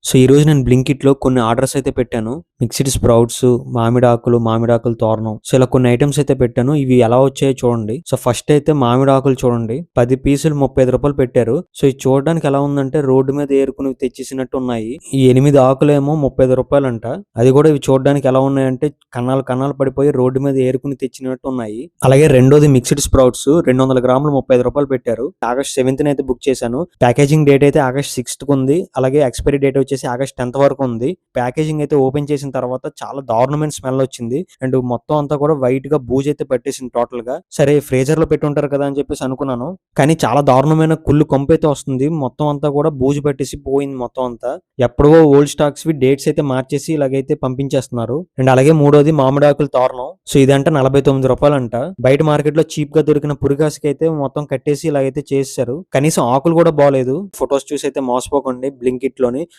So ఈరోజు నేను బ్లింకిట్‌లో కొన్ని ఆర్డర్స్ అయితే పెట్టాను. మిక్స్డ్ స్ప్రౌట్స్, మామిడాకులు తోరణం. సో ఇలా కొన్ని ఐటెమ్స్ అయితే పెట్టాను. ఇవి ఎలా వచ్చాయో చూడండి. సో ఫస్ట్ అయితే మామిడాకులు చూడండి. 10 పీసులు రూ. 35 పెట్టారు. సో ఇది చూడడానికి ఎలా ఉందంటే రోడ్డు మీద ఏరుకుని తెచ్చేసినట్టు ఉన్నాయి. ఈ 8 ఆకులేమో రూ. 30 అంట. అది కూడా ఇవి చూడడానికి ఎలా ఉన్నాయంటే కన్నాలు కన్నాలు పడిపోయి రోడ్డు మీద ఏరుకుని తెచ్చినట్టు ఉన్నాయి. అలాగే రెండోది మిక్స్డ్ స్ప్రౌట్స్ 200 గ్రాములు రూ. 35 పెట్టారు. ఆగస్ట్ 7th అయితే బుక్ చేశాను. ప్యాకేజింగ్ డేట్ అయితే ఆగస్ట్ 6th ఉంది. అలాగే ఎక్స్పైరీ డేట్ వచ్చేసి ఆగస్ట్ 10th వరకు ఉంది. ప్యాకేజింగ్ అయితే ఓపెన్ చేసిన తర్వాత చాలా దారుణమైన స్మెల్ వచ్చింది. అండ్ మొత్తం అంతా కూడా వైట్ గా బూజు అయితే పట్టేసింది టోటల్ గా. సరే ఫ్రీజర్ లో పెట్టి ఉంటారు కదా అని చెప్పేసి అనుకున్నాను. కానీ చాలా దారుణమైన కుళ్ళు కొంపు అయితే వస్తుంది. మొత్తం అంతా కూడా బూజు పట్టేసి పోయింది మొత్తం అంతా. ఎప్పుడో ఓల్డ్ స్టాక్స్ వి డేట్స్ అయితే మార్చేసి ఇలాగైతే పంపించేస్తున్నారు. అండ్ అలాగే మూడోది మామిడాకుల తోరణం. సో ఇదంటే రూ. 49 అంట. బయట మార్కెట్ లో చీప్ గా దొరికిన పురికాసుకి అయితే మొత్తం కట్టేసి ఇలాగైతే చేశారు. కనీసం ఆకులు కూడా బాలేదు. ఫొటోస్ చూసి అయితే మోసపోకండి. బ్లింకిట్ లోని